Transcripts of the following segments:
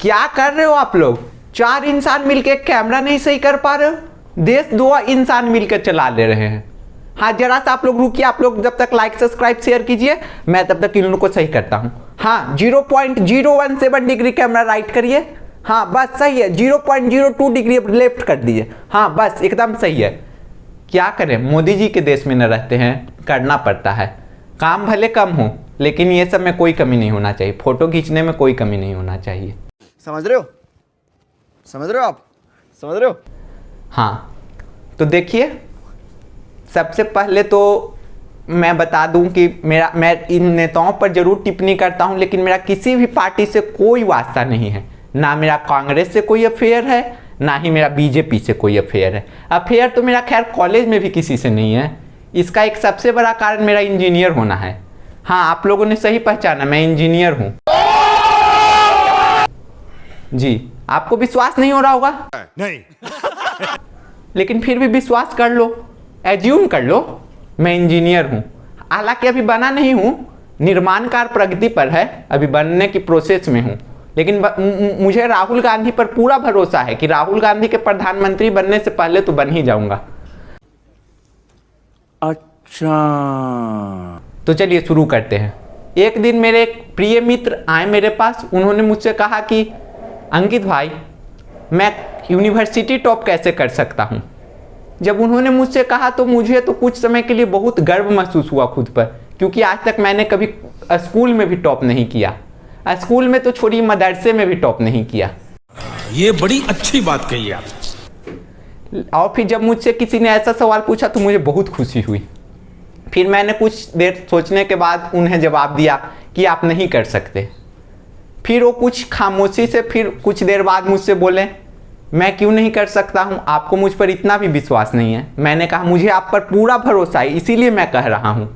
क्या कर रहे हो आप लोग? 4 इंसान मिलके कैमरा नहीं सही कर पा रहे हो, देश 2 इंसान मिलकर चला ले रहे हैं। हाँ जरा सा आप लोग रुकिए, आप लोग जब तक लाइक सब्सक्राइब शेयर कीजिए, मैं तब तक इन लोगों को सही करता हूँ। हाँ 0.017 डिग्री कैमरा राइट करिए, हाँ बस सही है। 0.02 डिग्री लेफ्ट कर दीजिए, हाँ बस एकदम सही है। क्या करें, मोदी जी के देश में न रहते हैं, करना पड़ता है। काम भले कम हो लेकिन ये सब में कोई कमी नहीं होना चाहिए, फोटो खींचने में कोई कमी नहीं होना चाहिए। समझ रहे हो? समझ रहे हो आप? समझ रहे हो? हाँ तो देखिए, सबसे पहले तो मैं बता दूं कि मैं इन नेताओं पर जरूर टिप्पणी करता हूं, लेकिन मेरा किसी भी पार्टी से कोई वास्ता नहीं है। ना मेरा कांग्रेस से कोई अफेयर है, ना ही मेरा बीजेपी से कोई अफेयर है। अफेयर तो मेरा खैर कॉलेज में भी किसी से नहीं है। इसका एक सबसे बड़ा कारण मेरा इंजीनियर होना है। हाँ आप लोगों ने सही पहचाना, मैं इंजीनियर हूँ। जी आपको विश्वास नहीं हो रहा होगा? नहीं। लेकिन फिर भी विश्वास कर लो, एज्यूम कर लो, मैं इंजीनियर हूँ। हालांकि अभी बना नहीं हूँ, निर्माण कार्य प्रगति पर है, अभी बनने की प्रोसेस में हूँ। लेकिन मुझे राहुल गांधी पर पूरा भरोसा है कि राहुल गांधी के प्रधानमंत्री बनने से पहले तो बन ही जाऊंगा। अच्छा तो चलिए शुरू करते हैं। एक दिन मेरे एक प्रिय मित्र आए मेरे पास, उन्होंने मुझसे कहा कि अंकित भाई मैं यूनिवर्सिटी टॉप कैसे कर सकता हूँ। जब उन्होंने मुझसे कहा तो मुझे तो कुछ समय के लिए बहुत गर्व महसूस हुआ खुद पर, क्योंकि आज तक मैंने कभी स्कूल में भी टॉप नहीं किया। स्कूल में तो छोड़िए, मदरसे में भी टॉप नहीं किया। ये बड़ी अच्छी बात कही आप। और फिर जब मुझसे किसी ने ऐसा सवाल पूछा तो मुझे बहुत खुशी हुई। फिर मैंने कुछ देर सोचने के बाद उन्हें जवाब दिया कि आप नहीं कर सकते। फिर वो कुछ खामोशी से फिर कुछ देर बाद मुझसे बोले, मैं क्यों नहीं कर सकता हूँ, आपको मुझ पर इतना भी विश्वास नहीं है। मैंने कहा मुझे आप पर पूरा भरोसा है, इसीलिए मैं कह रहा हूँ।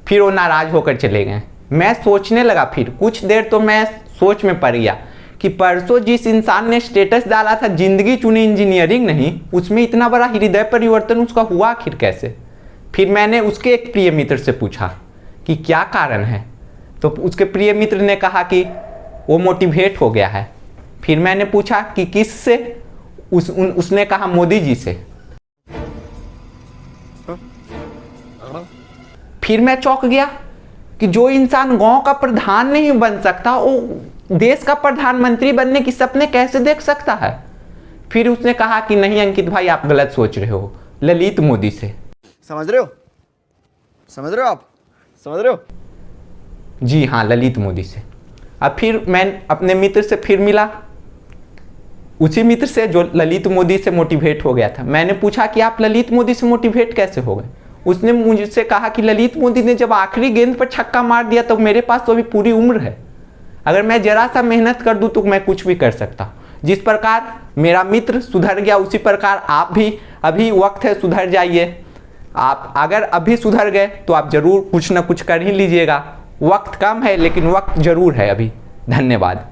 फिर वो नाराज होकर चले गए। मैं सोचने लगा, फिर कुछ देर तो मैं सोच में पड़ गया कि परसों जिस इंसान ने स्टेटस डाला था जिंदगी चुनी इंजीनियरिंग नहीं, उसमें इतना बड़ा हृदय परिवर्तन उसका हुआ आखिर कैसे। फिर मैंने उसके एक प्रिय मित्र से पूछा कि क्या कारण है, तो उसके प्रिय मित्र ने कहा कि वो मोटिवेट हो गया है। फिर मैंने पूछा कि किस से, उसने कहा मोदी जी से। फिर मैं चौंक गया कि जो इंसान गांव का प्रधान नहीं बन सकता वो देश का प्रधानमंत्री बनने की सपने कैसे देख सकता है। फिर उसने कहा कि नहीं अंकित भाई आप गलत सोच रहे हो, ललित मोदी से। समझ रहे हो? समझ रहे हो आप? समझ रहे हो? जी हाँ, ललित मोदी से। अब फिर मैं अपने मित्र से फिर मिला, उसी मित्र से जो ललित मोदी से मोटिवेट हो गया था। मैंने पूछा कि आप ललित मोदी से मोटिवेट कैसे हो गए। उसने मुझसे कहा कि ललित मोदी ने जब आखिरी गेंद पर छक्का मार दिया तो मेरे पास तो अभी पूरी उम्र है, अगर मैं जरा सा मेहनत कर दूं तो मैं कुछ भी कर सकता हूं। जिस प्रकार मेरा मित्र सुधर गया उसी प्रकार आप भी अभी वक्त है, सुधर जाइए। आप अगर अभी सुधर गए तो आप जरूर कुछ ना कुछ कर ही लीजिएगा। वक्त कम है लेकिन वक्त जरूर है अभी। धन्यवाद।